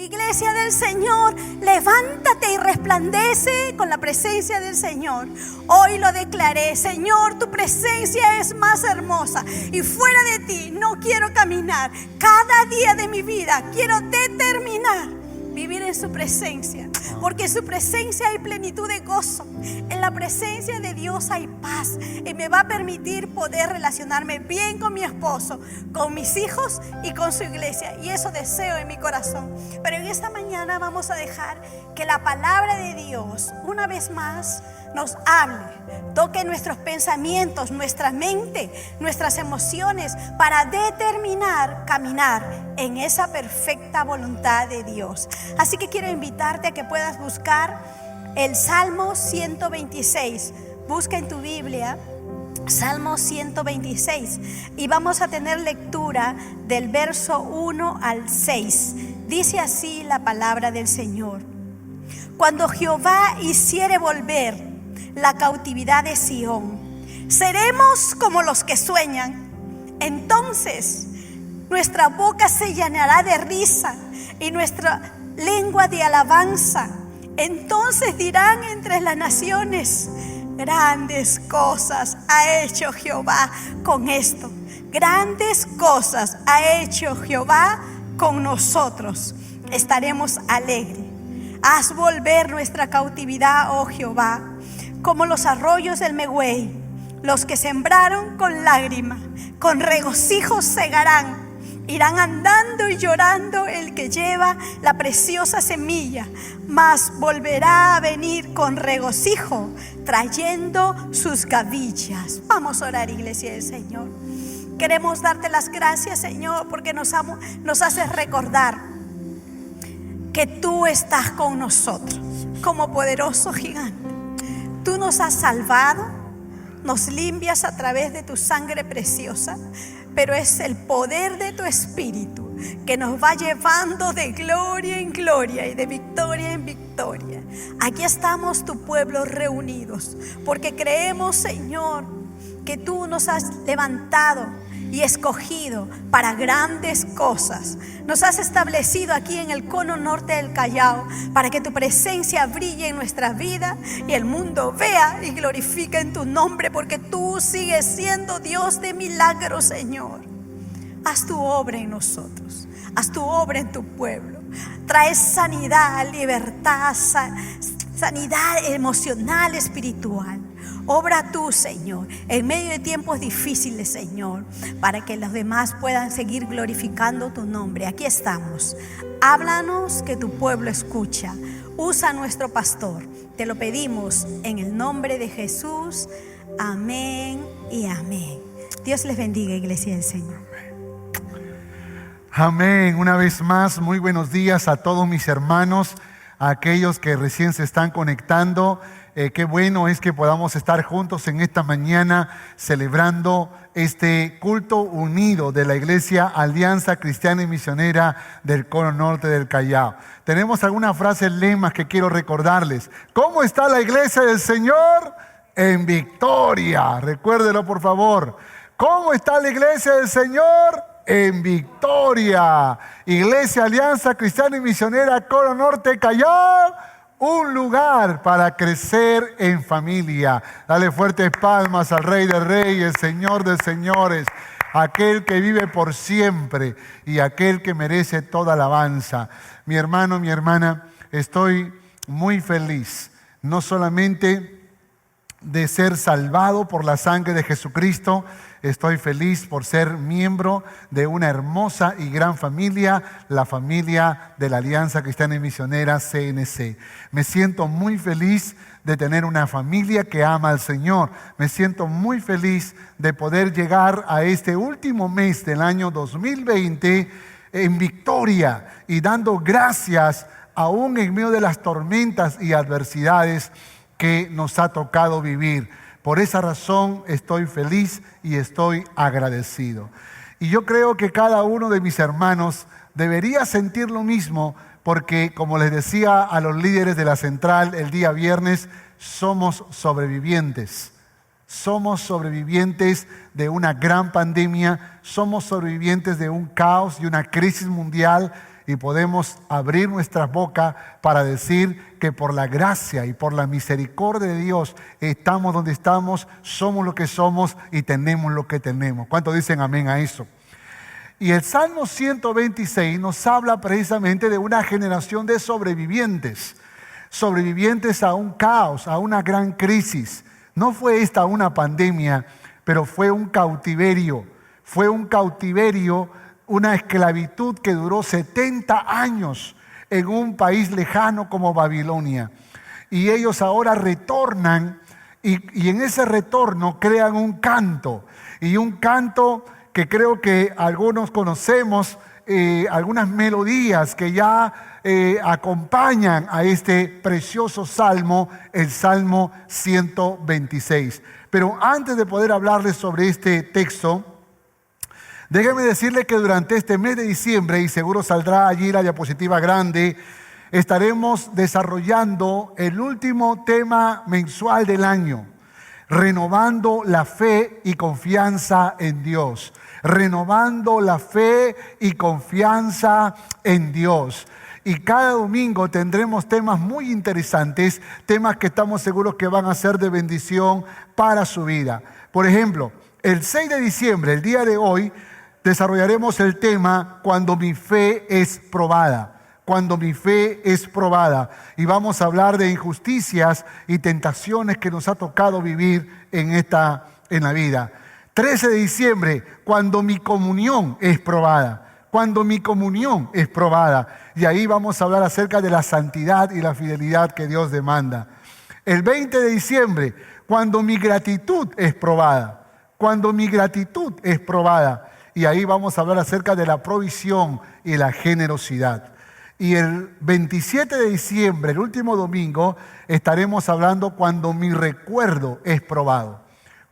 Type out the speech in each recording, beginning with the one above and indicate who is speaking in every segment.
Speaker 1: Iglesia del Señor, levántate y resplandece con la presencia del Señor. Hoy lo declaré: Señor, tu presencia es más hermosa y fuera de ti no quiero caminar. Cada día de mi vida quiero determinar vivir en su presencia, porque en su presencia hay plenitud de gozo. En la presencia de Dios hay paz y me va a permitir poder relacionarme bien con mi esposo, con mis hijos y con su iglesia, y eso deseo en mi corazón. Pero en esta mañana vamos a dejar que la palabra de Dios una vez más nos hable, toque nuestros pensamientos, nuestra mente, nuestras emociones, para determinar caminar en esa perfecta voluntad de Dios. Así que quiero invitarte a que puedas buscar el Salmo 126. Busca en tu Biblia Salmo 126 y vamos a tener lectura del verso 1 al 6. Dice así la palabra del Señor: Cuando Jehová hiciere volver la cautividad de Sión, seremos como los que sueñan. Entonces nuestra boca se llenará de risa y nuestra lengua de alabanza. Entonces dirán entre las naciones: grandes cosas ha hecho Jehová con esto. Grandes cosas ha hecho Jehová con nosotros. Estaremos alegres. Haz volver nuestra cautividad, oh Jehová, como los arroyos del Megüey. Los que sembraron con lágrimas, con regocijo segarán. Irán andando y llorando el que lleva la preciosa semilla, mas volverá a venir con regocijo, trayendo sus gavillas. Vamos a orar, iglesia del Señor. Queremos darte las gracias, Señor, porque nos haces recordar que tú estás con nosotros como poderoso gigante. Tú nos has salvado, nos limpias a través de tu sangre preciosa, pero es el poder de tu Espíritu que nos va llevando de gloria en gloria y de victoria en victoria. Aquí estamos, tu pueblo, reunidos, porque creemos, Señor, que tú nos has levantado y escogido para grandes cosas. Nos has establecido aquí en el cono norte del Callao para que tu presencia brille en nuestra vida y el mundo vea y glorifique en tu nombre, porque tú sigues siendo Dios de milagros, Señor. Haz tu obra en nosotros, haz tu obra en tu pueblo. Trae sanidad, libertad, sanidad emocional, espiritual. Obra tú, Señor, en medio de tiempos difíciles, Señor, para que los demás puedan seguir glorificando tu nombre. Aquí estamos. Háblanos, que tu pueblo escucha. Usa a nuestro pastor. Te lo pedimos en el nombre de Jesús. Amén y amén. Dios les bendiga, iglesia del Señor.
Speaker 2: Amén. Una vez más, muy buenos días a todos mis hermanos, a aquellos que recién se están conectando. Qué bueno es que podamos estar juntos en esta mañana celebrando este culto unido de la Iglesia Alianza Cristiana y Misionera del Cono Norte del Callao. Tenemos algunas frases lemas que quiero recordarles. ¿Cómo está la Iglesia del Señor? En victoria. Recuérdelo, por favor. ¿Cómo está la Iglesia del Señor? En victoria. Iglesia Alianza Cristiana y Misionera Cono Norte Callao. Un lugar para crecer en familia. Dale fuertes palmas al Rey de Reyes, Señor de Señores, aquel que vive por siempre y aquel que merece toda alabanza. Mi hermano, mi hermana, estoy muy feliz, no solamente de ser salvado por la sangre de Jesucristo. Estoy feliz por ser miembro de una hermosa y gran familia, la familia de la Alianza Cristiana y Misionera CNC. Me siento muy feliz de tener una familia que ama al Señor. Me siento muy feliz de poder llegar a este último mes del año 2020 en victoria y dando gracias aún en medio de las tormentas y adversidades que nos ha tocado vivir. Por esa razón estoy feliz y estoy agradecido. Y yo creo que cada uno de mis hermanos debería sentir lo mismo, porque como les decía a los líderes de la central el día viernes, somos sobrevivientes. Somos sobrevivientes de una gran pandemia, somos sobrevivientes de un caos y una crisis mundial, y podemos abrir nuestras bocas para decir que por la gracia y por la misericordia de Dios estamos donde estamos, somos lo que somos y tenemos lo que tenemos. ¿Cuántos dicen amén a eso? Y el Salmo 126 nos habla precisamente de una generación de sobrevivientes a un caos, a una gran crisis. No fue esta una pandemia, pero fue un cautiverio. Fue un cautiverio, una esclavitud que duró 70 años en un país lejano como Babilonia. Y ellos ahora retornan y en ese retorno crean un canto. Y un canto que creo que algunos conocemos, algunas melodías que ya acompañan a este precioso salmo, el Salmo 126. Pero antes de poder hablarles sobre este texto, déjeme decirle que durante este mes de diciembre, y seguro saldrá allí la diapositiva grande, estaremos desarrollando el último tema mensual del año, renovando la fe y confianza en Dios. Renovando la fe y confianza en Dios. Y cada domingo tendremos temas muy interesantes, temas que estamos seguros que van a ser de bendición para su vida. Por ejemplo, el 6 de diciembre, el día de hoy, desarrollaremos el tema Cuando mi fe es probada. Cuando mi fe es probada. Y vamos a hablar de injusticias y tentaciones que nos ha tocado vivir en la vida. 13 de diciembre, cuando mi comunión es probada. Cuando mi comunión es probada. Y ahí vamos a hablar acerca de la santidad y la fidelidad que Dios demanda. El 20 de diciembre, cuando mi gratitud es probada. Cuando mi gratitud es probada. Y ahí vamos a hablar acerca de la provisión y la generosidad. Y el 27 de diciembre, el último domingo, estaremos hablando cuando mi recuerdo es probado.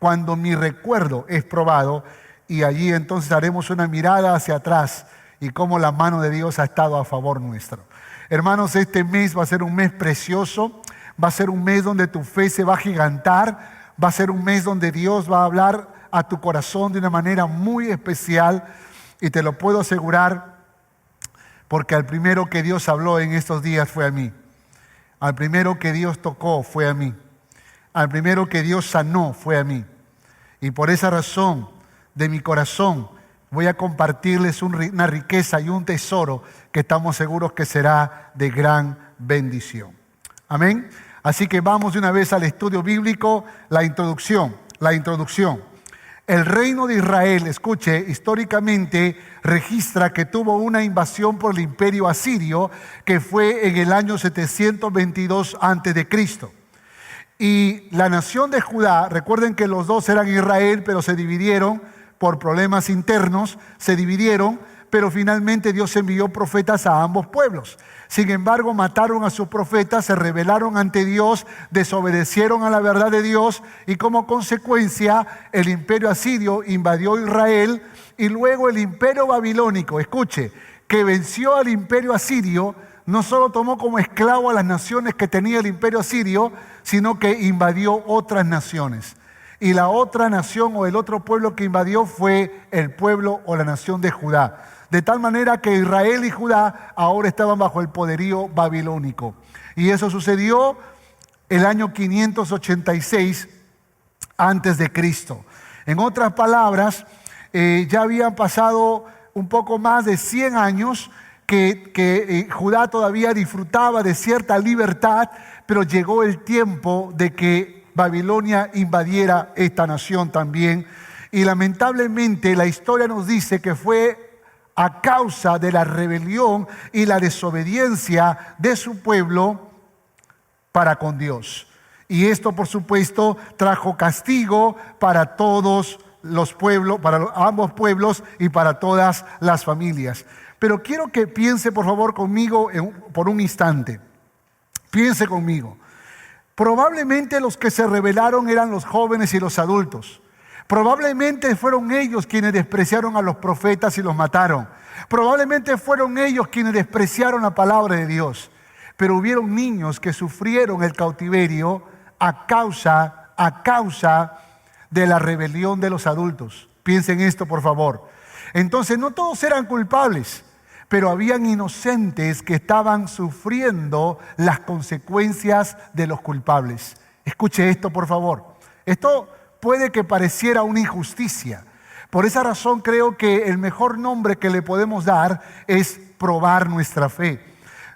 Speaker 2: Cuando mi recuerdo es probado, y allí entonces haremos una mirada hacia atrás y cómo la mano de Dios ha estado a favor nuestro. Hermanos, este mes va a ser un mes precioso, va a ser un mes donde tu fe se va a agigantar, va a ser un mes donde Dios va a hablar a tu corazón de una manera muy especial, y te lo puedo asegurar porque al primero que Dios habló en estos días fue a mí. Al primero que Dios tocó fue a mí. Al primero que Dios sanó fue a mí. Y por esa razón, de mi corazón, voy a compartirles una riqueza y un tesoro que estamos seguros que será de gran bendición. Amén. Así que vamos de una vez al estudio bíblico, la introducción. El reino de Israel, escuche, históricamente registra que tuvo una invasión por el imperio asirio que fue en el año 722 a.C. Y la nación de Judá, recuerden que los dos eran Israel, pero se dividieron por problemas internos, pero finalmente Dios envió profetas a ambos pueblos. Sin embargo, mataron a sus profetas, se rebelaron ante Dios, desobedecieron a la verdad de Dios, y como consecuencia el imperio asirio invadió Israel, y luego el imperio babilónico, escuche, que venció al imperio asirio, no solo tomó como esclavo a las naciones que tenía el imperio asirio, sino que invadió otras naciones. Y la otra nación o el otro pueblo que invadió fue el pueblo o la nación de Judá. De tal manera que Israel y Judá ahora estaban bajo el poderío babilónico. Y eso sucedió el año 586 antes de Cristo. En otras palabras, ya habían pasado un poco más de 100 años que Judá todavía disfrutaba de cierta libertad, pero llegó el tiempo de que Babilonia invadiera esta nación también. Y lamentablemente la historia nos dice que fue a causa de la rebelión y la desobediencia de su pueblo para con Dios. Y esto, por supuesto, trajo castigo para todos los pueblos, para ambos pueblos y para todas las familias. Pero quiero que piense, por favor, conmigo por un instante. Piense conmigo. Probablemente los que se rebelaron eran los jóvenes y los adultos. Probablemente fueron ellos quienes despreciaron a los profetas y los mataron. Probablemente fueron ellos quienes despreciaron la palabra de Dios. Pero hubieron niños que sufrieron el cautiverio a causa de la rebelión de los adultos. Piensen esto, por favor. Entonces, no todos eran culpables, pero habían inocentes que estaban sufriendo las consecuencias de los culpables. Escuche esto, por favor. Esto puede que pareciera una injusticia. Por esa razón creo que el mejor nombre que le podemos dar es probar nuestra fe.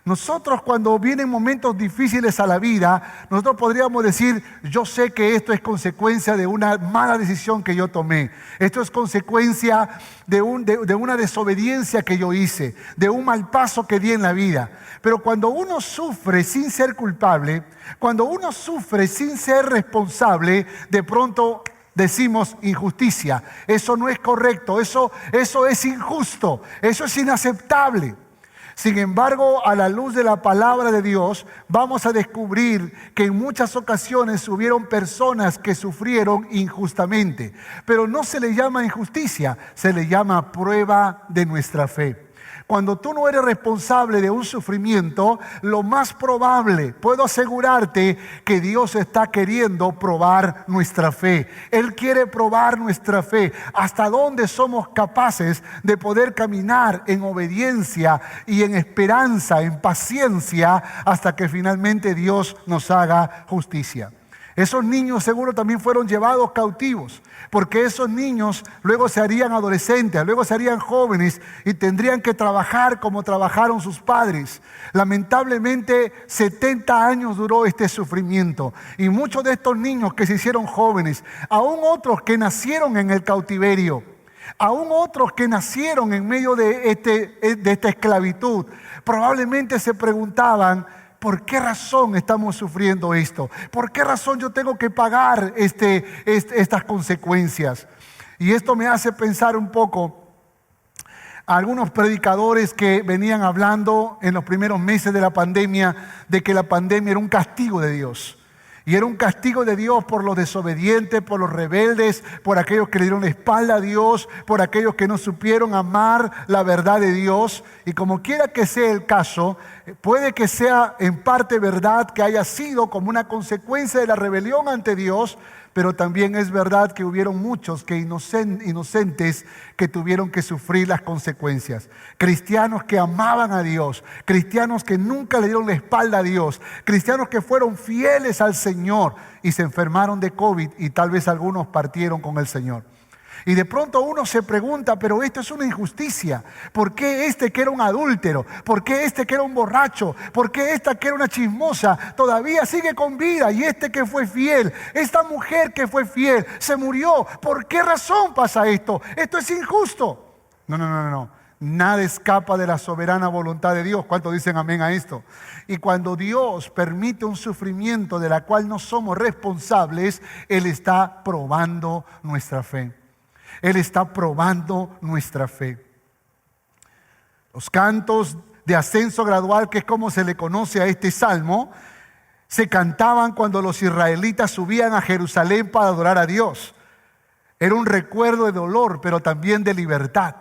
Speaker 2: Nosotros, cuando vienen momentos difíciles a la vida, nosotros podríamos decir: yo sé que esto es consecuencia de una mala decisión que yo tomé. Esto es consecuencia de una desobediencia que yo hice, de un mal paso que di en la vida. Pero cuando uno sufre sin ser culpable, cuando uno sufre sin ser responsable, de pronto decimos: injusticia, eso no es correcto, eso es injusto, eso es inaceptable. Sin embargo, a la luz de la palabra de Dios, vamos a descubrir que en muchas ocasiones hubieron personas que sufrieron injustamente. Pero no se le llama injusticia, se le llama prueba de nuestra fe. Cuando tú no eres responsable de un sufrimiento, lo más probable, puedo asegurarte, que Dios está queriendo probar nuestra fe. Él quiere probar nuestra fe. Hasta dónde somos capaces de poder caminar en obediencia y en esperanza, en paciencia, hasta que finalmente Dios nos haga justicia. Esos niños seguro también fueron llevados cautivos, porque esos niños luego se harían adolescentes, luego se harían jóvenes y tendrían que trabajar como trabajaron sus padres. Lamentablemente 70 años duró este sufrimiento, y muchos de estos niños que se hicieron jóvenes, aún otros que nacieron en el cautiverio, aún otros que nacieron en medio de esta esclavitud, probablemente se preguntaban: ¿por qué razón estamos sufriendo esto? ¿Por qué razón yo tengo que pagar estas consecuencias? Y esto me hace pensar un poco a algunos predicadores que venían hablando en los primeros meses de la pandemia de que la pandemia era un castigo de Dios. Y era un castigo de Dios por los desobedientes, por los rebeldes, por aquellos que le dieron la espalda a Dios, por aquellos que no supieron amar la verdad de Dios. Y como quiera que sea el caso, puede que sea en parte verdad que haya sido como una consecuencia de la rebelión ante Dios, pero también es verdad que hubieron muchos que inocentes que tuvieron que sufrir las consecuencias. Cristianos que amaban a Dios, cristianos que nunca le dieron la espalda a Dios, cristianos que fueron fieles al Señor y se enfermaron de COVID, y tal vez algunos partieron con el Señor. Y de pronto uno se pregunta: pero esto es una injusticia. ¿Por qué este que era un adúltero? ¿Por qué este que era un borracho? ¿Por qué esta que era una chismosa todavía sigue con vida? Y este que fue fiel, esta mujer que fue fiel, se murió. ¿Por qué razón pasa esto? Esto es injusto. No. Nada escapa de la soberana voluntad de Dios. ¿Cuántos dicen amén a esto? Y cuando Dios permite un sufrimiento de la cual no somos responsables, Él está probando nuestra fe. Él está probando nuestra fe. Los cantos de ascenso gradual, que es como se le conoce a este salmo, se cantaban cuando los israelitas subían a Jerusalén para adorar a Dios. Era un recuerdo de dolor, pero también de libertad.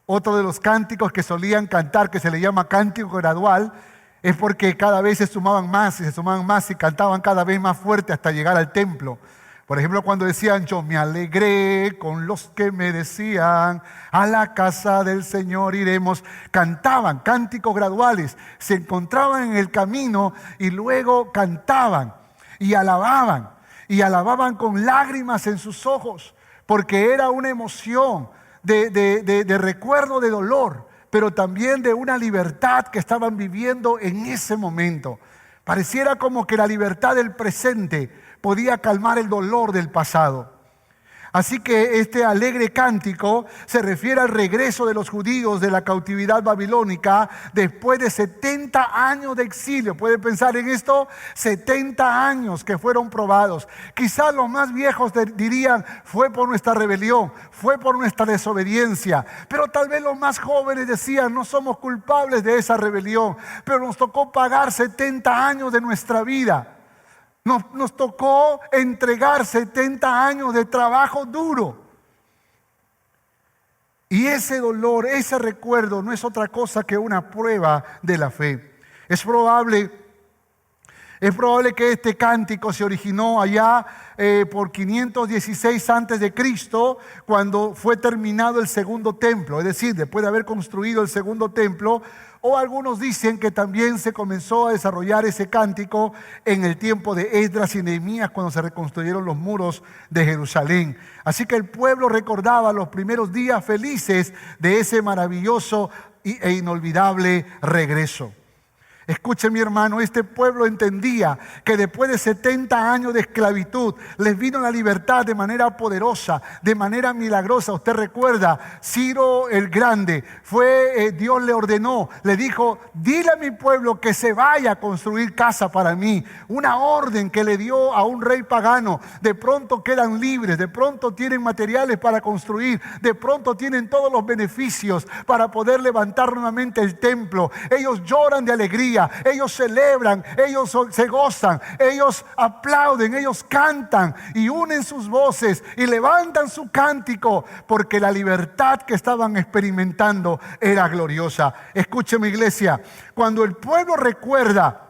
Speaker 2: Otro de los cánticos que solían cantar, que se le llama cántico gradual, es porque cada vez se sumaban más y cantaban cada vez más fuerte hasta llegar al templo. Por ejemplo, cuando decían: yo me alegré con los que me decían, a la casa del Señor iremos. Cantaban cánticos graduales, se encontraban en el camino y luego cantaban y alababan con lágrimas en sus ojos, porque era una emoción de recuerdo de dolor, pero también de una libertad que estaban viviendo en ese momento. Pareciera como que la libertad del presente podía calmar el dolor del pasado. Así que este alegre cántico se refiere al regreso de los judíos de la cautividad babilónica después de 70 años de exilio. ¿Pueden pensar en esto? 70 años que fueron probados. Quizás los más viejos dirían: fue por nuestra rebelión, fue por nuestra desobediencia. Pero tal vez los más jóvenes decían: no somos culpables de esa rebelión, pero nos tocó pagar 70 años de nuestra vida. Nos tocó entregar 70 años de trabajo duro. Y ese dolor, ese recuerdo no es otra cosa que una prueba de la fe. Es probable Es probable que este cántico se originó allá por 516 antes de Cristo, cuando fue terminado el segundo templo, es decir, después de haber construido el segundo templo. O algunos dicen que también se comenzó a desarrollar ese cántico en el tiempo de Esdras y Nehemías, cuando se reconstruyeron los muros de Jerusalén. Así que el pueblo recordaba los primeros días felices de ese maravilloso e inolvidable regreso. Escuche, mi hermano, este pueblo entendía que después de 70 años de esclavitud les vino la libertad de manera poderosa, de manera milagrosa. Usted recuerda, Ciro el Grande, Dios le ordenó, le dijo: dile a mi pueblo que se vaya a construir casa para mí. Una orden que le dio a un rey pagano. De pronto quedan libres, de pronto tienen materiales para construir, de pronto tienen todos los beneficios para poder levantar nuevamente el templo. Ellos lloran de alegría. Ellos celebran, ellos se gozan, ellos aplauden, ellos cantan y unen sus voces y levantan su cántico, porque la libertad que estaban experimentando era gloriosa. Escúcheme, iglesia, cuando el pueblo recuerda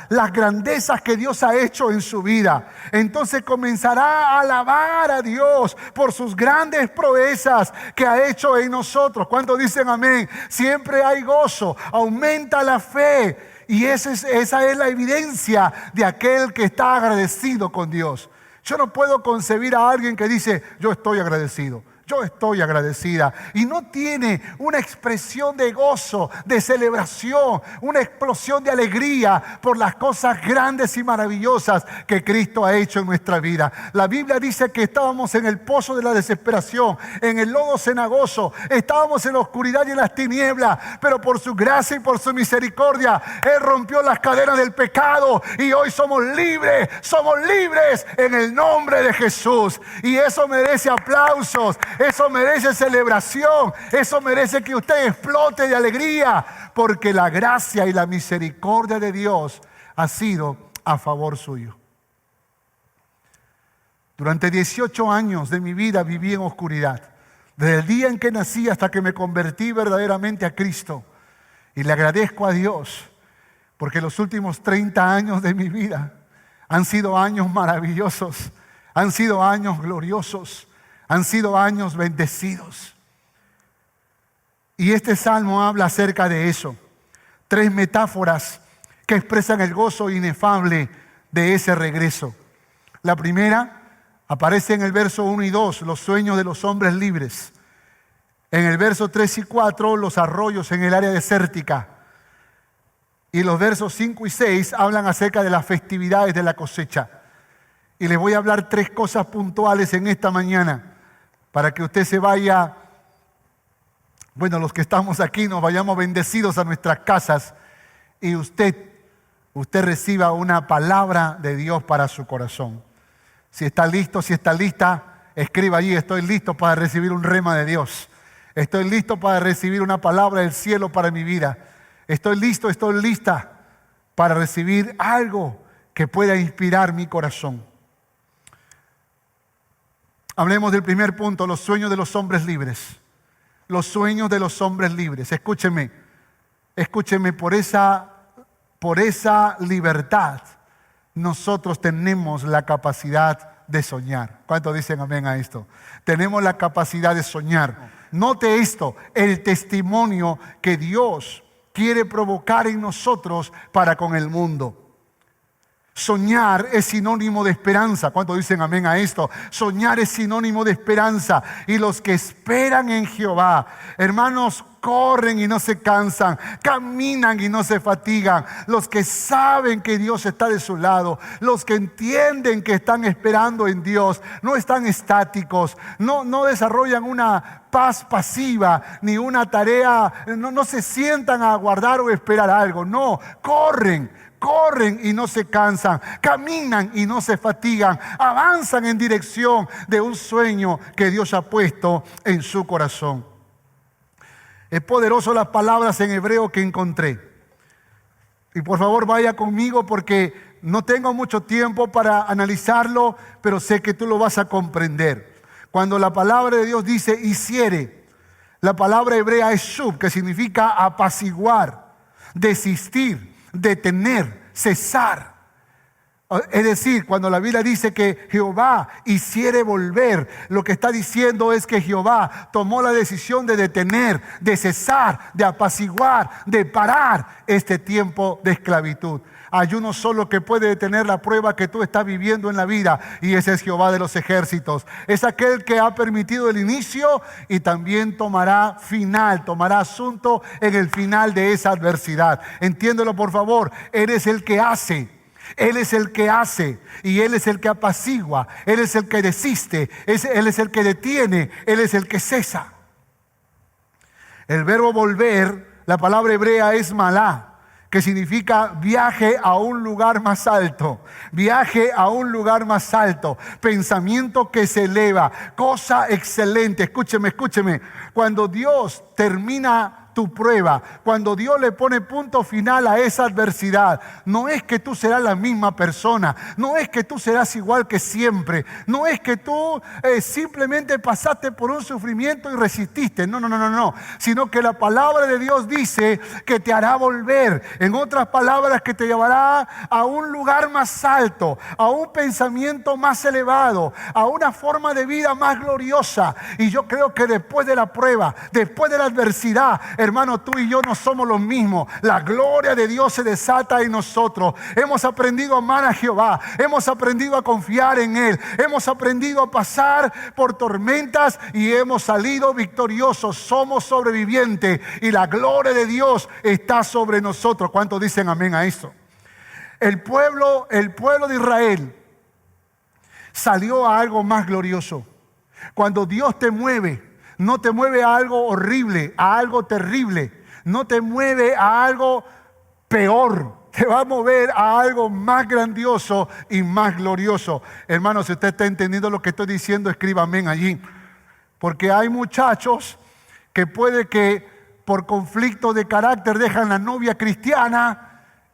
Speaker 2: las grandezas que Dios ha hecho en su vida, entonces comenzará a alabar a Dios por sus grandes proezas que ha hecho en nosotros. ¿Cuántos dicen amén? Siempre hay gozo, aumenta la fe, y esa es la evidencia de aquel que está agradecido con Dios. Yo no puedo concebir a alguien que dice: yo estoy agradecido, yo estoy agradecida, y no tiene una expresión de gozo, de celebración, una explosión de alegría por las cosas grandes y maravillosas que Cristo ha hecho en nuestra vida. La Biblia dice que estábamos en el pozo de la desesperación, en el lodo cenagoso, estábamos en la oscuridad y en las tinieblas, pero por su gracia y por su misericordia Él rompió las cadenas del pecado y hoy somos libres en el nombre de Jesús. Y eso merece aplausos, eso merece celebración, eso merece que usted explote de alegría, porque la gracia y la misericordia de Dios ha sido a favor suyo. Durante 18 años de mi vida viví en oscuridad, desde el día en que nací hasta que me convertí verdaderamente a Cristo. Y le agradezco a Dios, porque los últimos 30 años de mi vida han sido años maravillosos, han sido años gloriosos, han sido años bendecidos. Y este salmo habla acerca de eso. 3 metáforas que expresan el gozo inefable de ese regreso. La primera aparece en el verso 1 y 2, los sueños de los hombres libres. En el verso 3 y 4, los arroyos en el área desértica. Y los versos 5 y 6 hablan acerca de las festividades de la cosecha. Y les voy a hablar 3 cosas puntuales en esta mañana, para que usted se vaya, los que estamos aquí nos vayamos bendecidos a nuestras casas y usted reciba una palabra de Dios para su corazón. Si está listo, si está lista, escriba allí: estoy listo para recibir un rema de Dios. Estoy listo para recibir una palabra del cielo para mi vida. Estoy listo, estoy lista para recibir algo que pueda inspirar mi corazón. Hablemos del primer punto, los sueños de los hombres libres. Los sueños de los hombres libres. Escúcheme, por esa libertad nosotros tenemos la capacidad de soñar. ¿Cuántos dicen amén a esto? Tenemos la capacidad de soñar. Note esto, el testimonio que Dios quiere provocar en nosotros para con el mundo. Soñar es sinónimo de esperanza. ¿Cuántos dicen amén a esto? Soñar es sinónimo de esperanza. Y los que esperan en Jehová, hermanos, corren y no se cansan, caminan y no se fatigan. Los que saben que Dios está de su lado, los que entienden que están esperando en Dios, no están estáticos, no desarrollan una paz pasiva, ni una tarea, no se sientan a aguardar o esperar algo. No, corren y no se cansan, caminan y no se fatigan, avanzan en dirección de un sueño que Dios ha puesto en su corazón. Es poderoso las palabras en hebreo que encontré. Y por favor vaya conmigo, porque no tengo mucho tiempo para analizarlo, pero sé que tú lo vas a comprender. Cuando la palabra de Dios dice hiciere, la palabra hebrea es shub, que significa apaciguar, desistir, detener, cesar. Es decir, cuando la Biblia dice que Jehová hiciere volver, lo que está diciendo es que Jehová tomó la decisión de detener, de cesar, de apaciguar, de parar este tiempo de esclavitud. Hay uno solo que puede detener la prueba que tú estás viviendo en la vida, y ese es Jehová de los ejércitos. Es aquel que ha permitido el inicio y también tomará asunto en el final de esa adversidad. Entiéndelo, por favor. Él es el que hace. Él es el que hace y Él es el que apacigua, Él es el que desiste, Él es el que detiene, Él es el que cesa. El verbo volver, la palabra hebrea es malá, que significa viaje a un lugar más alto, viaje a un lugar más alto, pensamiento que se eleva, cosa excelente. Escúcheme, cuando Dios termina tu prueba, cuando Dios le pone punto final a esa adversidad, no es que tú serás la misma persona, no es que tú serás igual que siempre, no es que tú simplemente pasaste por un sufrimiento y resististe, no, sino que la palabra de Dios dice que te hará volver. En otras palabras, que te llevará a un lugar más alto, a un pensamiento más elevado, a una forma de vida más gloriosa. Y yo creo que después de la prueba, después de la adversidad, hermano, tú y yo no somos los mismos. La gloria de Dios se desata en nosotros. Hemos aprendido a amar a Jehová, hemos aprendido a confiar en Él, hemos aprendido a pasar por tormentas y hemos salido victoriosos. Somos sobrevivientes y la gloria de Dios está sobre nosotros. ¿Cuántos dicen amén a eso? El pueblo de Israel salió a algo más glorioso. Cuando Dios te mueve, no te mueve a algo horrible, a algo terrible. No te mueve a algo peor. Te va a mover a algo más grandioso y más glorioso. Hermano, si usted está entendiendo lo que estoy diciendo, escriba amén allí. Porque hay muchachos que puede que por conflicto de carácter dejan la novia cristiana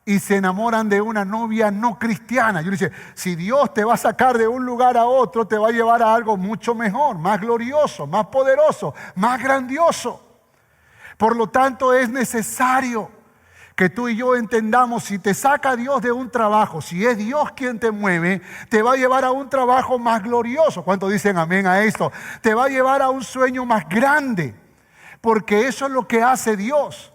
Speaker 2: y se enamoran de una novia no cristiana. Yo le dice, si Dios te va a sacar de un lugar a otro, te va a llevar a algo mucho mejor, más glorioso, más poderoso, más grandioso. Por lo tanto, es necesario que tú y yo entendamos, si te saca Dios de un trabajo, si es Dios quien te mueve, te va a llevar a un trabajo más glorioso. ¿Cuántos dicen amén a esto? Te va a llevar a un sueño más grande, porque eso es lo que hace Dios.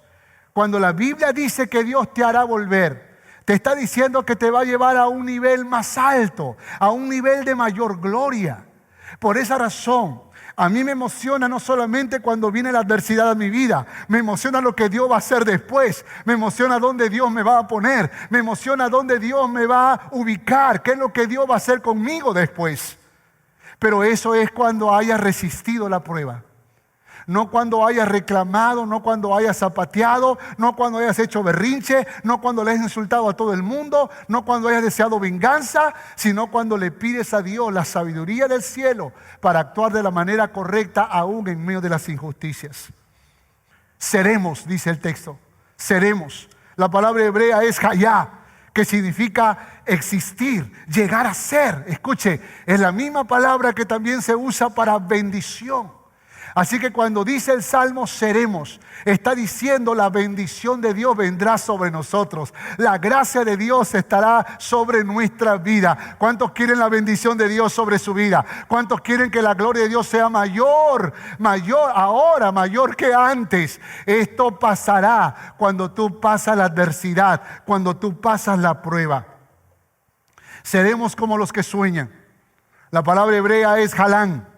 Speaker 2: Cuando la Biblia dice que Dios te hará volver, te está diciendo que te va a llevar a un nivel más alto, a un nivel de mayor gloria. Por esa razón, a mí me emociona no solamente cuando viene la adversidad a mi vida, me emociona lo que Dios va a hacer después, me emociona dónde Dios me va a poner, me emociona dónde Dios me va a ubicar, qué es lo que Dios va a hacer conmigo después. Pero eso es cuando hayas resistido la prueba. No cuando hayas reclamado, no cuando hayas zapateado, no cuando hayas hecho berrinche, no cuando le hayas insultado a todo el mundo, no cuando hayas deseado venganza, sino cuando le pides a Dios la sabiduría del cielo para actuar de la manera correcta aún en medio de las injusticias. Seremos, dice el texto, seremos. La palabra hebrea es hayá, que significa existir, llegar a ser. Escuche, es la misma palabra que también se usa para bendición. Así que cuando dice el Salmo seremos, está diciendo la bendición de Dios vendrá sobre nosotros. La gracia de Dios estará sobre nuestra vida. ¿Cuántos quieren la bendición de Dios sobre su vida? ¿Cuántos quieren que la gloria de Dios sea mayor ahora, mayor que antes? Esto pasará cuando tú pasas la adversidad, cuando tú pasas la prueba. Seremos como los que sueñan. La palabra hebrea es halán,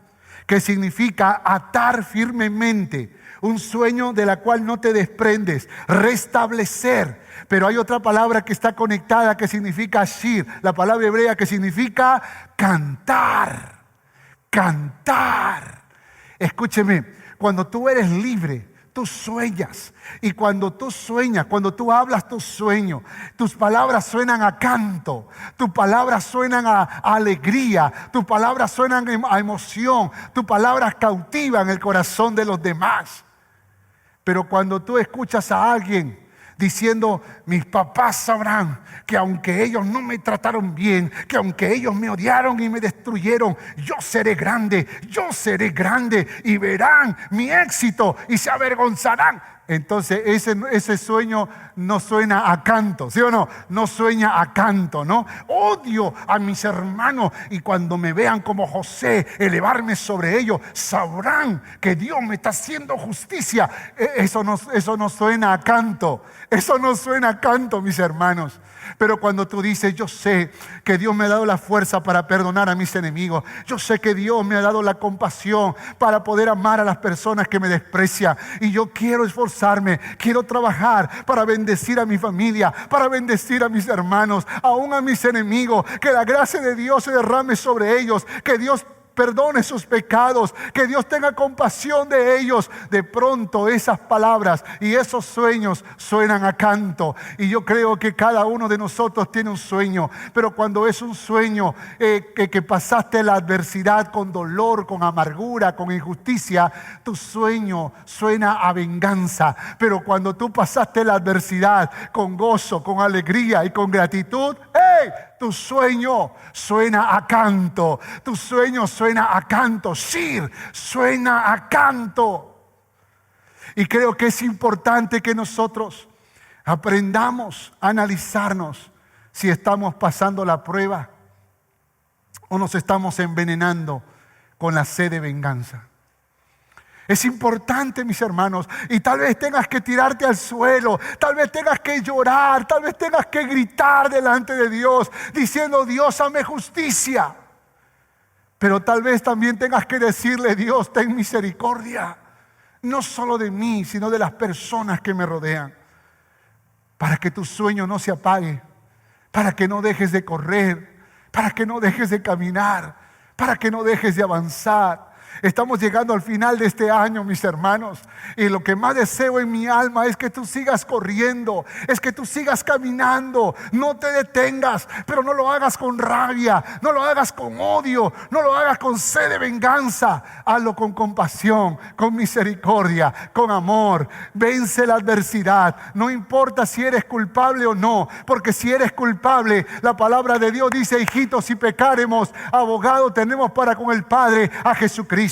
Speaker 2: que significa atar firmemente, un sueño de la cual no te desprendes, restablecer. Pero hay otra palabra que está conectada que significa shir, la palabra hebrea que significa cantar, cantar. Escúcheme, cuando tú eres libre, tú sueñas. Y cuando tú sueñas, cuando tú hablas tu sueño, tus palabras suenan a canto, tus palabras suenan a alegría, tus palabras suenan a emoción, tus palabras cautivan el corazón de los demás. Pero cuando tú escuchas a alguien diciendo, mis papás sabrán que aunque ellos no me trataron bien, que aunque ellos me odiaron y me destruyeron, yo seré grande y verán mi éxito y se avergonzarán. Entonces ese sueño no suena a canto, ¿sí o no? No sueña a canto, ¿no? Odio a mis hermanos y cuando me vean como José elevarme sobre ellos, sabrán que Dios me está haciendo justicia. Eso no suena a canto. Eso no suena a canto, mis hermanos. Pero cuando tú dices, yo sé que Dios me ha dado la fuerza para perdonar a mis enemigos. Yo sé que Dios me ha dado la compasión para poder amar a las personas que me desprecian. Y yo quiero esforzarme, quiero trabajar para bendecir a mi familia, para bendecir a mis hermanos, aún a mis enemigos. Que la gracia de Dios se derrame sobre ellos, que Dios perdone sus pecados, que Dios tenga compasión de ellos. De pronto esas palabras y esos sueños suenan a canto. Y yo creo que cada uno de nosotros tiene un sueño, pero cuando es un sueño que pasaste la adversidad con dolor, con amargura, con injusticia, tu sueño suena a venganza. Pero cuando tú pasaste la adversidad con gozo, con alegría y con gratitud, ¡hey!, tu sueño suena a canto. Tu sueño suena a canto. Shir suena a canto. Y creo que es importante que nosotros aprendamos a analizarnos si estamos pasando la prueba o nos estamos envenenando con la sed de venganza. Es importante, mis hermanos, y tal vez tengas que tirarte al suelo, tal vez tengas que llorar, tal vez tengas que gritar delante de Dios, diciendo, Dios, hazme justicia. Pero tal vez también tengas que decirle, Dios, ten misericordia, no solo de mí, sino de las personas que me rodean, para que tu sueño no se apague, para que no dejes de correr, para que no dejes de caminar, para que no dejes de avanzar. Estamos llegando al final de este año, mis hermanos, y lo que más deseo en mi alma es que tú sigas corriendo, es que tú sigas caminando, no te detengas, pero no lo hagas con rabia, no lo hagas con odio, no lo hagas con sed de venganza, hazlo con compasión, con misericordia, con amor. Vence la adversidad, no importa si eres culpable o no, porque si eres culpable, la palabra de Dios dice, hijitos, si pecaremos, abogado tenemos para con el Padre, a Jesucristo.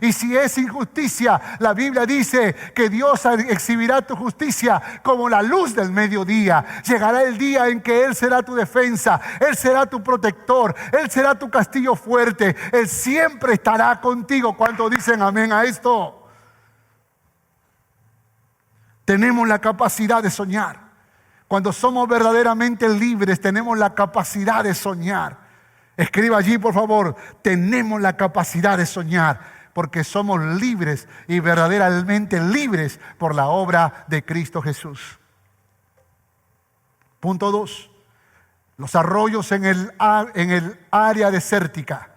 Speaker 2: Y si es injusticia, la Biblia dice que Dios exhibirá tu justicia como la luz del mediodía. Llegará el día en que Él será tu defensa, Él será tu protector, Él será tu castillo fuerte, Él siempre estará contigo. ¿Cuántos dicen amén a esto? Tenemos la capacidad de soñar. Cuando somos verdaderamente libres, tenemos la capacidad de soñar. Escriba allí, por favor, tenemos la capacidad de soñar porque somos libres y verdaderamente libres por la obra de Cristo Jesús. Punto 2. Los arroyos en el área desértica.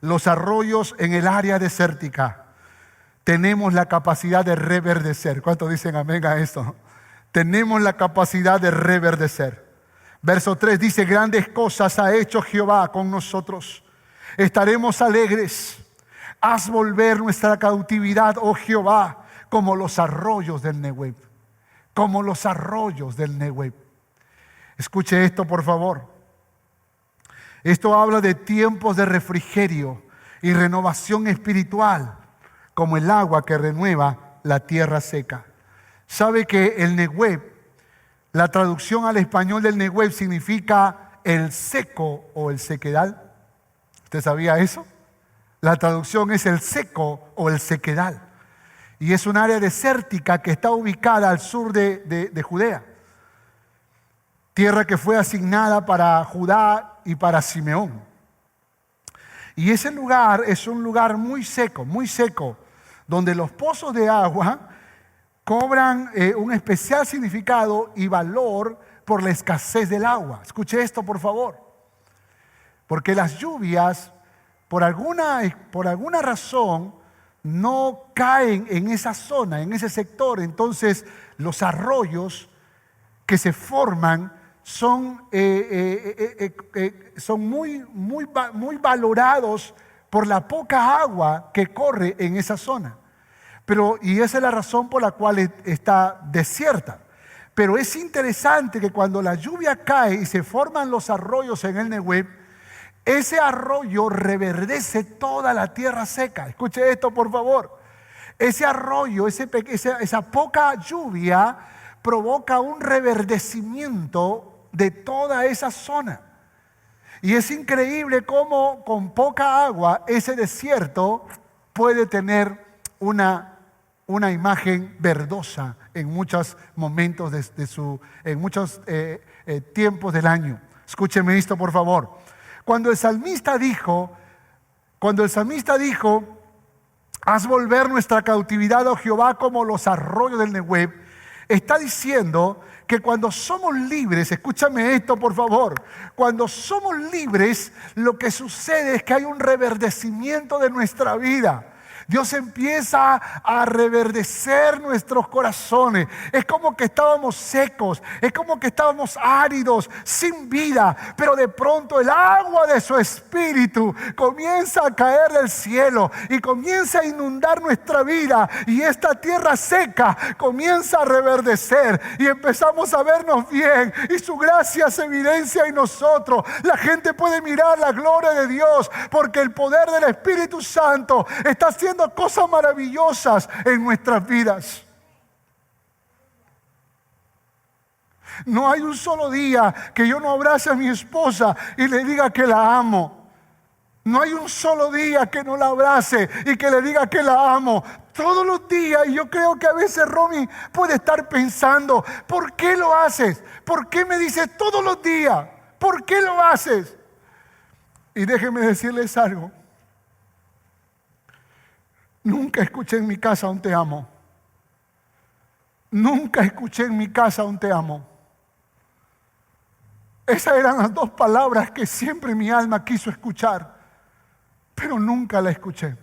Speaker 2: Los arroyos en el área desértica. Tenemos la capacidad de reverdecer. ¿Cuántos dicen amén a esto? Tenemos la capacidad de reverdecer. Verso 3 dice, grandes cosas ha hecho Jehová con nosotros. Estaremos alegres. Haz volver nuestra cautividad, oh Jehová, como los arroyos del Nehueb. Como los arroyos del Nehueb. Escuche esto, por favor. Esto habla de tiempos de refrigerio y renovación espiritual, como el agua que renueva la tierra seca. ¿Sabe que el Nehueb, la traducción al español del Nehueb significa el seco o el sequedal? ¿Usted sabía eso? La traducción es el seco o el sequedal. Y es un área desértica que está ubicada al sur de Judea. Tierra que fue asignada para Judá y para Simeón. Y ese lugar es un lugar muy seco, donde los pozos de agua cobran un especial significado y valor por la escasez del agua. Escuche esto, por favor. Porque las lluvias, por alguna razón, no caen en esa zona, en ese sector. Entonces, los arroyos que se forman son muy valorados por la poca agua que corre en esa zona. Y esa es la razón por la cual está desierta. Pero es interesante que cuando la lluvia cae y se forman los arroyos en el Nehueb, ese arroyo reverdece toda la tierra seca. Escuche esto, por favor. Ese arroyo, esa poca lluvia provoca un reverdecimiento de toda esa zona. Y es increíble cómo con poca agua ese desierto puede tener una imagen verdosa en muchos momentos en muchos tiempos del año. Escúcheme esto, por favor. Cuando el salmista dijo, haz volver nuestra cautividad, oh Jehová, como los arroyos del Nehueb, está diciendo que cuando somos libres, escúchame esto por favor, cuando somos libres, lo que sucede es que hay un reverdecimiento de nuestra vida. Dios empieza a reverdecer nuestros corazones. Es como que estábamos secos, es como que estábamos áridos, sin vida, pero de pronto el agua de su Espíritu comienza a caer del cielo y comienza a inundar nuestra vida, y esta tierra seca comienza a reverdecer y empezamos a vernos bien, y su gracia se evidencia en nosotros. La gente puede mirar la gloria de Dios porque el poder del Espíritu Santo está haciendo cosas maravillosas en nuestras vidas. No hay un solo día que yo no abrace a mi esposa y le diga que la amo. No hay un solo día que no la abrace y que le diga que la amo. Todos los días. Y yo creo que a veces Romy puede estar pensando, ¿por qué lo haces? ¿Por qué me dices todos los días? ¿Por qué lo haces? Y déjenme decirles algo. Nunca escuché en mi casa un te amo. Nunca escuché en mi casa un te amo. Esas eran las dos palabras que siempre mi alma quiso escuchar, pero nunca la escuché.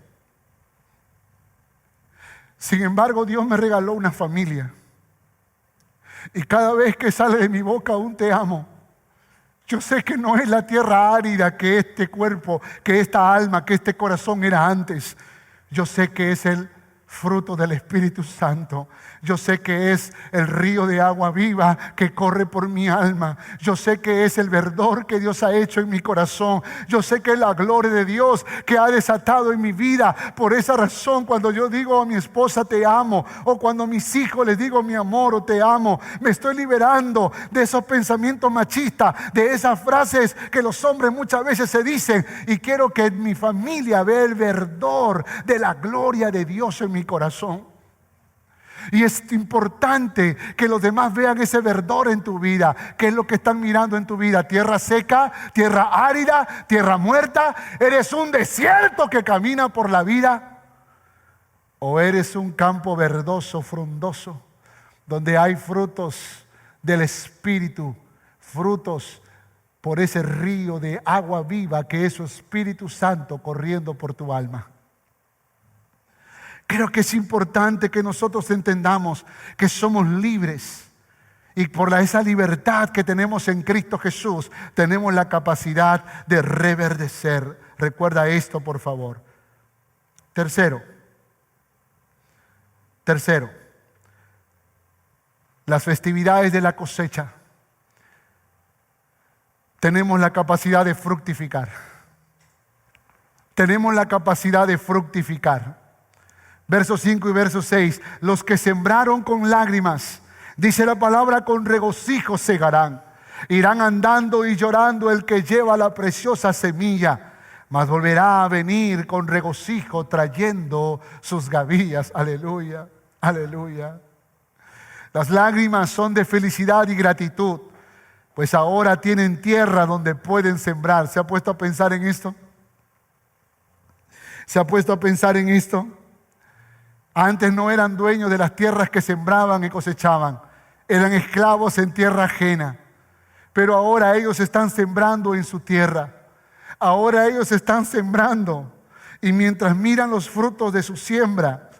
Speaker 2: Sin embargo, Dios me regaló una familia. Y cada vez que sale de mi boca un te amo, yo sé que no es la tierra árida que este cuerpo, que esta alma, que este corazón era antes. Yo sé que es el fruto del Espíritu Santo. Yo sé que es el río de agua viva que corre por mi alma. Yo sé que es el verdor que Dios ha hecho en mi corazón. Yo sé que es la gloria de Dios que ha desatado en mi vida. Por esa razón, cuando yo digo a mi esposa te amo, o cuando a mis hijos les digo mi amor o te amo, me estoy liberando de esos pensamientos machistas, de esas frases que los hombres muchas veces se dicen, y quiero que mi familia vea el verdor de la gloria de Dios en mi corazón. Y es importante que los demás vean ese verdor en tu vida. ¿Qué es lo que están mirando en tu vida? ¿Tierra seca? ¿Tierra árida? ¿Tierra muerta? ¿Eres un desierto que camina por la vida? ¿O eres un campo verdoso, frondoso, donde hay frutos del Espíritu, frutos por ese río de agua viva que es su Espíritu Santo corriendo por tu alma? Creo que es importante que nosotros entendamos que somos libres, y por esa libertad que tenemos en Cristo Jesús tenemos la capacidad de reverdecer. Recuerda esto, por favor. Tercero, las festividades de la cosecha. Tenemos la capacidad de fructificar. Tenemos la capacidad de fructificar. Verso 5 y verso 6, los que sembraron con lágrimas, dice la palabra, con regocijo segarán. Irán andando y llorando el que lleva la preciosa semilla, mas volverá a venir con regocijo trayendo sus gavillas. Aleluya, aleluya. Las lágrimas son de felicidad y gratitud, pues ahora tienen tierra donde pueden sembrar. ¿Se ha puesto a pensar en esto? ¿Se ha puesto a pensar en esto? Antes no eran dueños de las tierras que sembraban y cosechaban. Eran esclavos en tierra ajena. Pero ahora ellos están sembrando en su tierra. Ahora ellos están sembrando. Y mientras miran los frutos de su siembra,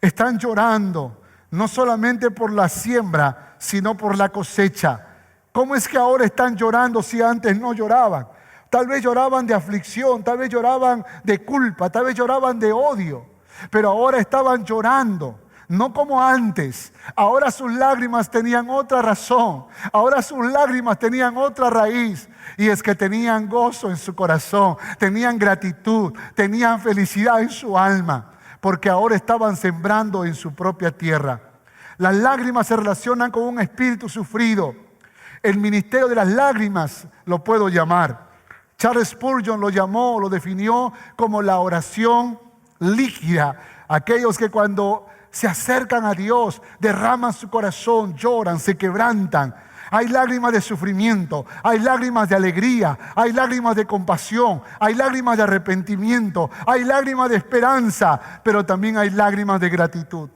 Speaker 2: están llorando. No solamente por la siembra, sino por la cosecha. ¿Cómo es que ahora están llorando si antes no lloraban? Tal vez lloraban de aflicción, tal vez lloraban de culpa, tal vez lloraban de odio. Pero ahora estaban llorando, no como antes. Ahora sus lágrimas tenían otra razón. Ahora sus lágrimas tenían otra raíz. Y es que tenían gozo en su corazón, tenían gratitud, tenían felicidad en su alma. porque ahora estaban sembrando en su propia tierra. Las lágrimas se relacionan con un espíritu sufrido. El ministerio de las lágrimas lo puedo llamar. Charles Spurgeon lo definió como la oración líquida. Aquellos que cuando se acercan a Dios, derraman su corazón, lloran, se quebrantan. Hay lágrimas de sufrimiento, hay lágrimas de alegría, hay lágrimas de compasión, hay lágrimas de arrepentimiento, hay lágrimas de esperanza, pero también hay lágrimas de gratitud.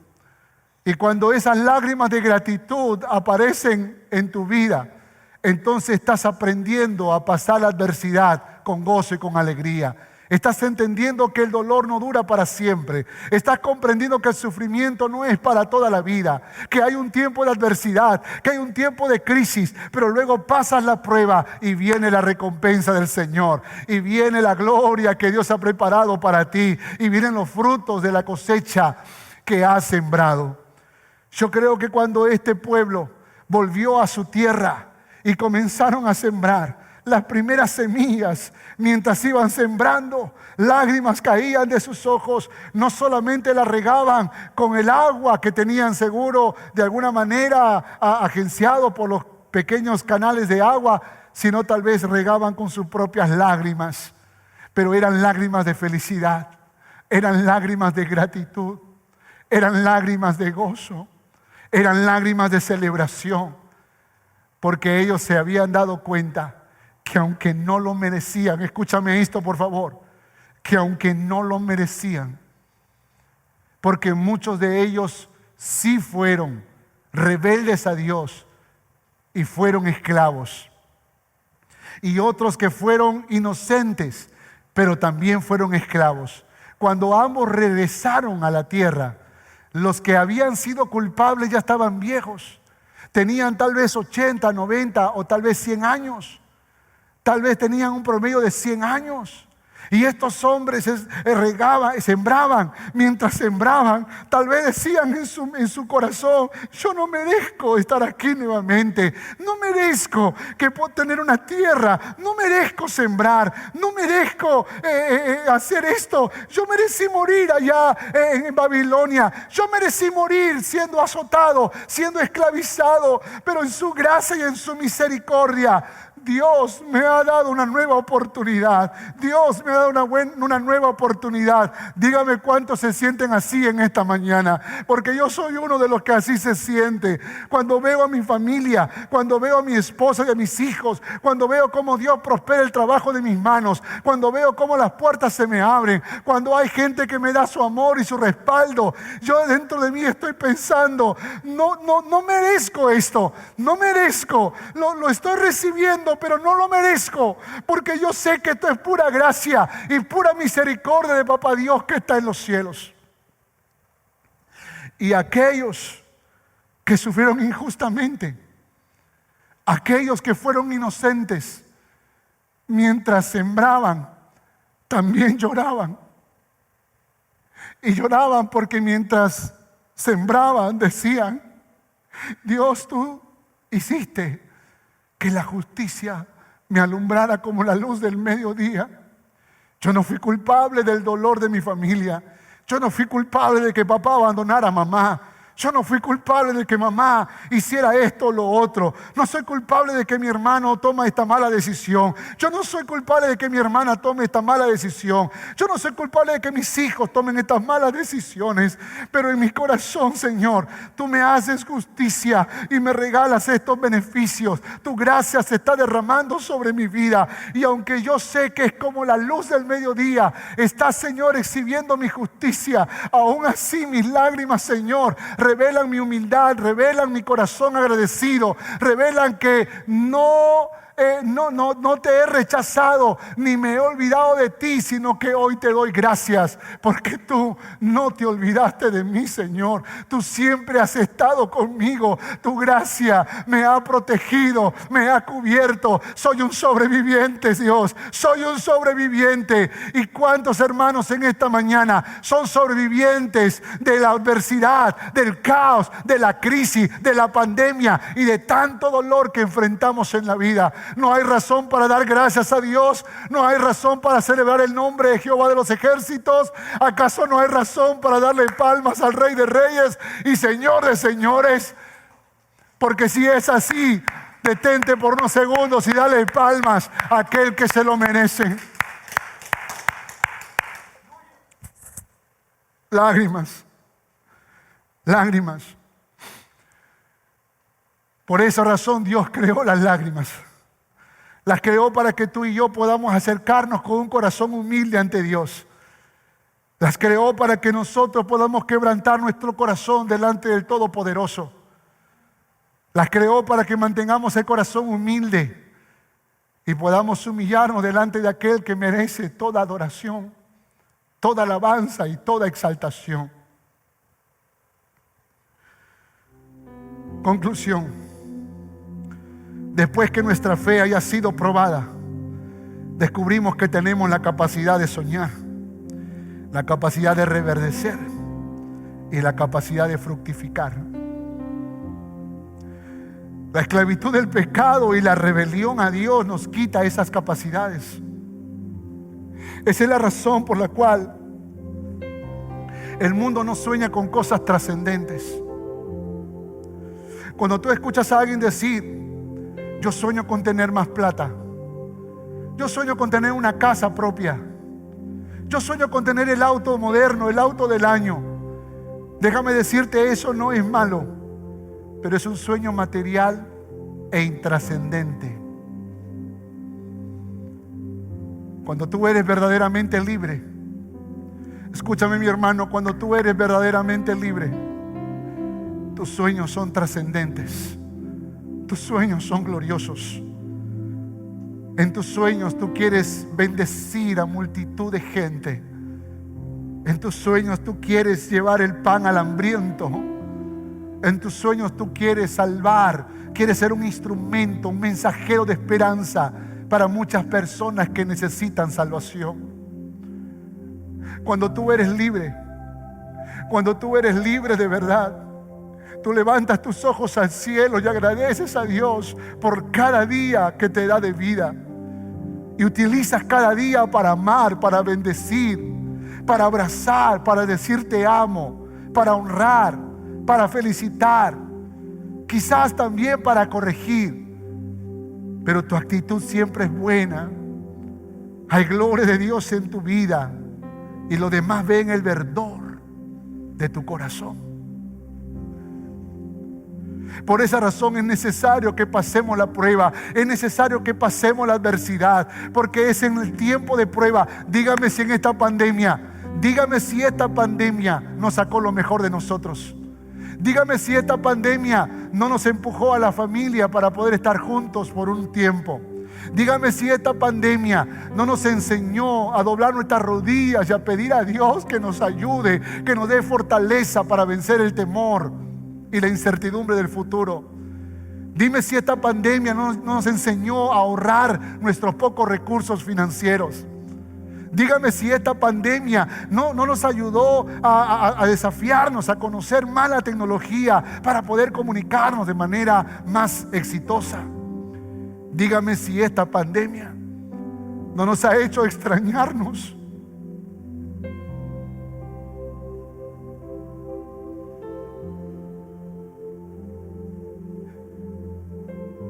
Speaker 2: Y cuando esas lágrimas de gratitud aparecen en tu vida, entonces estás aprendiendo a pasar la adversidad con gozo y con alegría. Estás entendiendo que el dolor no dura para siempre. Estás comprendiendo que el sufrimiento no es para toda la vida. Que hay un tiempo de adversidad, que hay un tiempo de crisis, pero luego pasas la prueba y viene la recompensa del Señor. Y viene la gloria que Dios ha preparado para ti. Y vienen los frutos de la cosecha que has sembrado. Yo creo que cuando este pueblo volvió a su tierra y comenzaron a sembrar, las primeras semillas, mientras iban sembrando, lágrimas caían de sus ojos. No solamente las regaban con el agua que tenían seguro de alguna manera agenciado por los pequeños canales de agua, sino tal vez regaban con sus propias lágrimas. Pero eran lágrimas de felicidad, eran lágrimas de gratitud, eran lágrimas de gozo, eran lágrimas de celebración, porque ellos se habían dado cuenta que aunque no lo merecían, escúchame esto por favor, que aunque no lo merecían, porque muchos de ellos sí fueron rebeldes a Dios y fueron esclavos, y otros que fueron inocentes, pero también fueron esclavos. Cuando ambos regresaron a la tierra, los que habían sido culpables ya estaban viejos, tenían tal vez 80, 90 o tal vez 100 años. Tal vez tenían un promedio de 100 años. Y estos hombres regaban, sembraban. Mientras sembraban, tal vez decían en su corazón: yo no merezco estar aquí nuevamente. No merezco que puedo tener una tierra. No merezco sembrar. No merezco hacer esto. Yo merecí morir allá en Babilonia. Yo merecí morir siendo azotado, siendo esclavizado. Pero en su gracia y en su misericordia, Dios me ha dado una nueva oportunidad. Dios me ha dado una nueva oportunidad. Dígame cuántos se sienten así en esta mañana, porque yo soy uno de los que así se siente. Cuando veo a mi familia, cuando veo a mi esposa y a mis hijos, cuando veo cómo Dios prospera el trabajo de mis manos, cuando veo cómo las puertas se me abren, cuando hay gente que me da su amor y su respaldo, yo dentro de mí estoy pensando: no merezco esto, no merezco, lo estoy recibiendo, pero no lo merezco, porque yo sé que esto es pura gracia y pura misericordia de Papá Dios que está en los cielos. Y aquellos que sufrieron injustamente, aquellos que fueron inocentes, mientras sembraban, también lloraban. Y lloraban porque mientras sembraban decían: Dios, tú hiciste que la justicia me alumbrara como la luz del mediodía. Yo no fui culpable del dolor de mi familia. Yo no fui culpable de que papá abandonara a mamá. Yo no fui culpable de que mamá hiciera esto o lo otro. No soy culpable de que mi hermano tome esta mala decisión. Yo no soy culpable de que mi hermana tome esta mala decisión. Yo no soy culpable de que mis hijos tomen estas malas decisiones. Pero en mi corazón, Señor, tú me haces justicia y me regalas estos beneficios. Tu gracia se está derramando sobre mi vida. Y aunque yo sé que es como la luz del mediodía, está, Señor, exhibiendo mi justicia. Aún así mis lágrimas, Señor, revelan mi humildad, revelan mi corazón agradecido, revelan que no te he rechazado ni me he olvidado de ti, sino que hoy te doy gracias porque tú no te olvidaste de mí, Señor. Tú siempre has estado conmigo. Tu gracia me ha protegido, me ha cubierto. Soy un sobreviviente, Dios. Soy un sobreviviente. ¿Y cuántos hermanos en esta mañana son sobrevivientes de la adversidad, del caos, de la crisis, de la pandemia y de tanto dolor que enfrentamos en la vida? No hay razón para dar gracias a Dios. No hay razón para celebrar el nombre de Jehová de los ejércitos. ¿Acaso no hay razón para darle palmas al Rey de Reyes y Señor de Señores? Porque si es así, detente por unos segundos y dale palmas a aquel que se lo merece. Lágrimas, lágrimas. Por esa razón Dios creó las lágrimas. Las creó para que tú y yo podamos acercarnos con un corazón humilde ante Dios. Las creó para que nosotros podamos quebrantar nuestro corazón delante del Todopoderoso. Las creó para que mantengamos el corazón humilde y podamos humillarnos delante de aquel que merece toda adoración, toda alabanza y toda exaltación. Conclusión. Después que nuestra fe haya sido probada, descubrimos que tenemos la capacidad de soñar, la capacidad de reverdecer y la capacidad de fructificar. La esclavitud del pecado y la rebelión a Dios nos quita esas capacidades. Esa es la razón por la cual el mundo no sueña con cosas trascendentes. Cuando tú escuchas a alguien decir: yo sueño con tener más plata, yo sueño con tener una casa propia, yo sueño con tener el auto moderno, el auto del año. Déjame decirte, eso no es malo, pero es un sueño material e intrascendente. Cuando tú eres verdaderamente libre, escúchame mi hermano, cuando tú eres verdaderamente libre, tus sueños son trascendentes, tus sueños son gloriosos. En tus sueños tú quieres bendecir a multitud de gente. En tus sueños tú quieres llevar el pan al hambriento. En tus sueños tú quieres salvar, quieres ser un instrumento, un mensajero de esperanza para muchas personas que necesitan salvación. Cuando tú eres libre, cuando tú eres libre de verdad, tú levantas tus ojos al cielo y agradeces a Dios por cada día que te da de vida. Y utilizas cada día para amar, para bendecir, para abrazar, para decir te amo, para honrar, para felicitar, quizás también para corregir. Pero tu actitud siempre es buena. Hay gloria de Dios en tu vida y los demás ven el verdor de tu corazón. Por esa razón es necesario que pasemos la prueba, es necesario que pasemos la adversidad, porque es en el tiempo de prueba. Dígame si esta pandemia nos sacó lo mejor de nosotros. Dígame si esta pandemia no nos empujó a la familia para poder estar juntos por un tiempo. Dígame si esta pandemia no nos enseñó a doblar nuestras rodillas y a pedir a Dios que nos ayude, que nos dé fortaleza para vencer el temor y la incertidumbre del futuro. Dime si esta pandemia no nos enseñó a ahorrar nuestros pocos recursos financieros. Dígame si esta pandemia no nos ayudó a desafiarnos, a conocer más la tecnología para poder comunicarnos de manera más exitosa. Dígame si esta pandemia no nos ha hecho extrañarnos.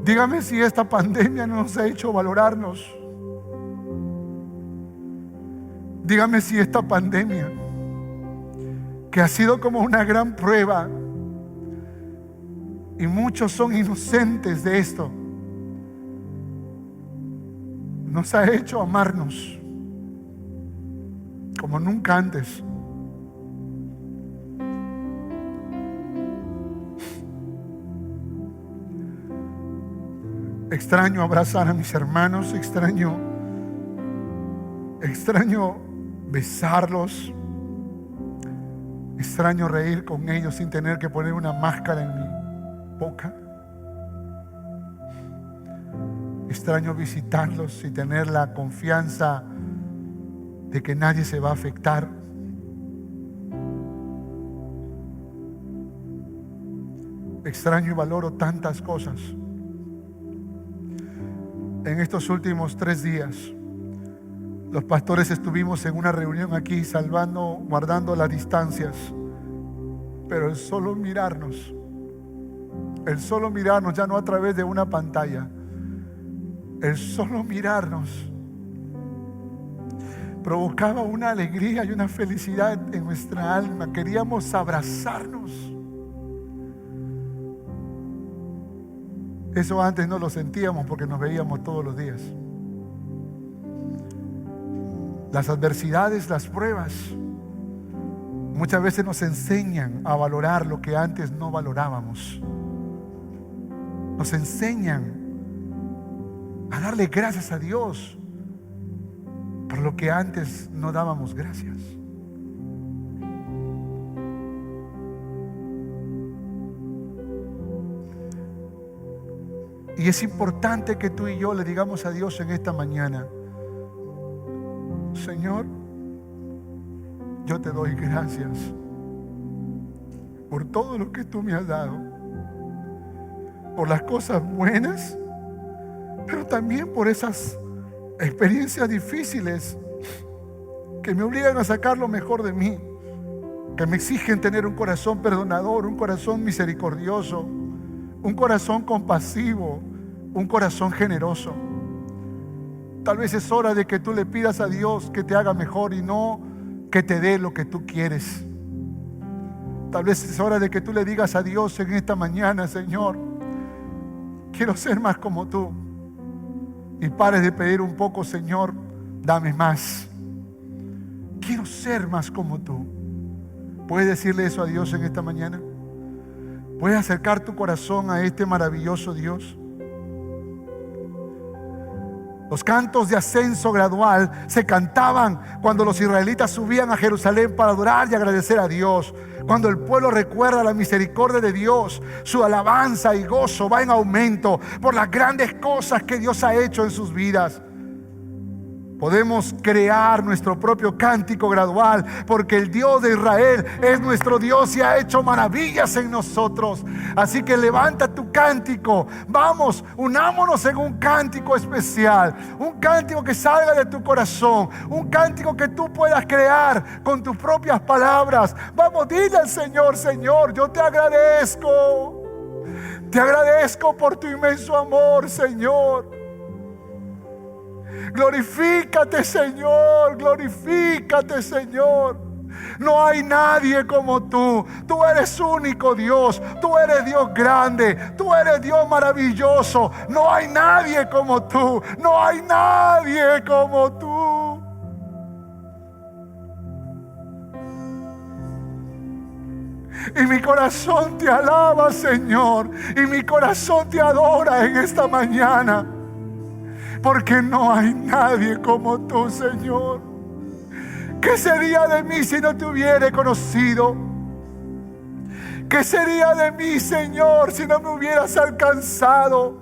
Speaker 2: Dígame si esta pandemia no nos ha hecho valorarnos. Dígame si esta pandemia, que ha sido como una gran prueba, y muchos son inocentes de esto, nos ha hecho amarnos como nunca antes. Extraño abrazar a mis hermanos, extraño besarlos, extraño reír con ellos sin tener que poner una máscara en mi boca. Extraño visitarlos y tener la confianza de que nadie se va a afectar. Extraño y valoro tantas cosas. En estos últimos 3 días, los pastores estuvimos en una reunión aquí, guardando las distancias. Pero el solo mirarnos, ya no a través de una pantalla, el solo mirarnos provocaba una alegría y una felicidad en nuestra alma. Queríamos abrazarnos. Eso antes no lo sentíamos porque nos veíamos todos los días. Las adversidades, las pruebas, muchas veces nos enseñan a valorar lo que antes no valorábamos. Nos enseñan a darle gracias a Dios por lo que antes no dábamos gracias. Y es importante que tú y yo le digamos a Dios en esta mañana: Señor, yo te doy gracias por todo lo que tú me has dado, por las cosas buenas, pero también por esas experiencias difíciles que me obligan a sacar lo mejor de mí, que me exigen tener un corazón perdonador, un corazón misericordioso, un corazón compasivo, un corazón generoso. Tal vez es hora de que tú le pidas a Dios que te haga mejor y no que te dé lo que tú quieres. Tal vez es hora de que tú le digas a Dios en esta mañana: Señor, quiero ser más como tú. Y pares de pedir un poco: Señor, dame más. Quiero ser más como tú. ¿Puedes decirle eso a Dios en esta mañana? ¿Puedes acercar tu corazón a este maravilloso Dios? Los cantos de ascenso gradual se cantaban cuando los israelitas subían a Jerusalén para adorar y agradecer a Dios. Cuando el pueblo recuerda la misericordia de Dios, su alabanza y gozo va en aumento por las grandes cosas que Dios ha hecho en sus vidas. Podemos crear nuestro propio cántico gradual, porque el Dios de Israel es nuestro Dios y ha hecho maravillas en nosotros. Así que levanta tu cántico. Vamos, unámonos en un cántico especial, un cántico que salga de tu corazón, un cántico que tú puedas crear con tus propias palabras. Vamos, dile al Señor: Señor, yo te agradezco. Te agradezco por tu inmenso amor, Señor. Glorifícate, Señor, glorifícate, Señor. No hay nadie como tú. Tú eres único Dios. Tú eres Dios grande. Tú eres Dios maravilloso. No hay nadie como tú. No hay nadie como tú. Y mi corazón te alaba, Señor. Y mi corazón te adora en esta mañana. Porque no hay nadie como tú, Señor. ¿Qué sería de mí si no te hubiera conocido? ¿Qué sería de mí, Señor, si no me hubieras alcanzado?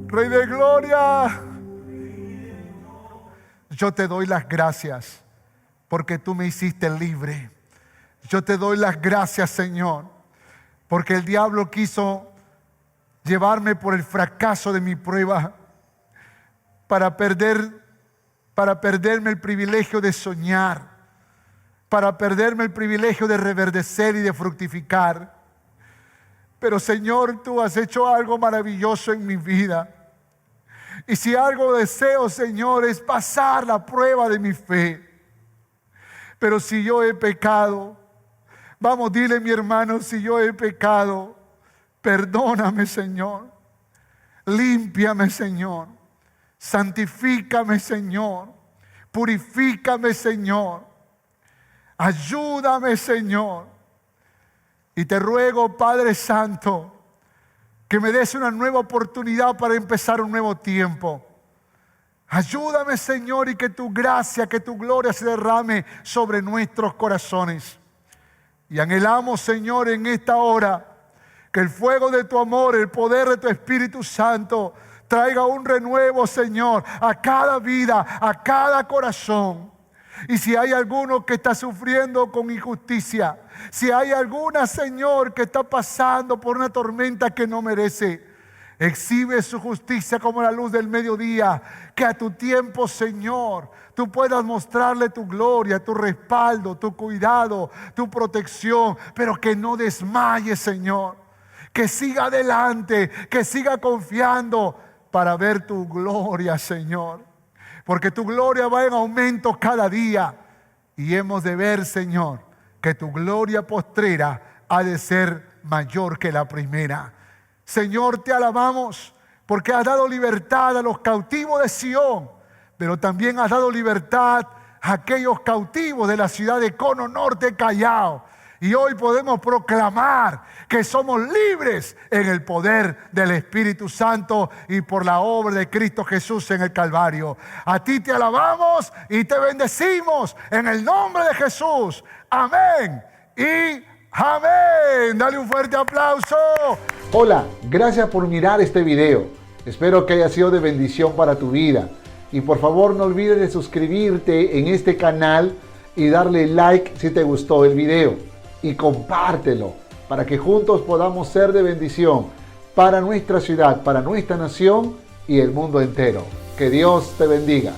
Speaker 2: Rey de gloria, yo te doy las gracias porque tú me hiciste libre. Yo te doy las gracias, Señor, porque el diablo quiso llevarme por el fracaso de mi prueba para perderme el privilegio de soñar, para perderme el privilegio de reverdecer y de fructificar. Pero, Señor, tú has hecho algo maravilloso en mi vida. Y si algo deseo, Señor, es pasar la prueba de mi fe. Pero si yo he pecado, vamos, dile, mi hermano: si yo he pecado, perdóname, Señor. Límpiame, Señor. Santifícame, Señor. Purifícame, Señor. Ayúdame, Señor. Y te ruego, Padre Santo, que me des una nueva oportunidad para empezar un nuevo tiempo. Ayúdame, Señor, y que tu gracia, que tu gloria se derrame sobre nuestros corazones. Y anhelamos, Señor, en esta hora, que el fuego de tu amor, el poder de tu Espíritu Santo traiga un renuevo, Señor, a cada vida, a cada corazón. Y si hay alguno que está sufriendo con injusticia, si hay alguna, Señor, que está pasando por una tormenta que no merece, Exhibe su justicia como la luz del mediodía. Que a tu tiempo, Señor, tú puedas mostrarle tu gloria, tu respaldo, tu cuidado, tu protección. Pero que no desmaye, Señor. Que siga adelante, que siga confiando para ver tu gloria, Señor. Porque tu gloria va en aumento cada día. Y hemos de ver, Señor, que tu gloria postrera ha de ser mayor que la primera. Señor, te alabamos porque has dado libertad a los cautivos de Sión, pero también has dado libertad a aquellos cautivos de la ciudad de Cono Norte, Callao. Y hoy podemos proclamar que somos libres en el poder del Espíritu Santo y por la obra de Cristo Jesús en el Calvario. A ti te alabamos y te bendecimos en el nombre de Jesús. Amén y amén. Dale un fuerte aplauso. Hola, gracias por mirar este video. Espero que haya sido de bendición para tu vida. Y por favor no olvides de suscribirte en este canal y darle like si te gustó el video. Y compártelo para que juntos podamos ser de bendición para nuestra ciudad, para nuestra nación y el mundo entero. Que Dios te bendiga.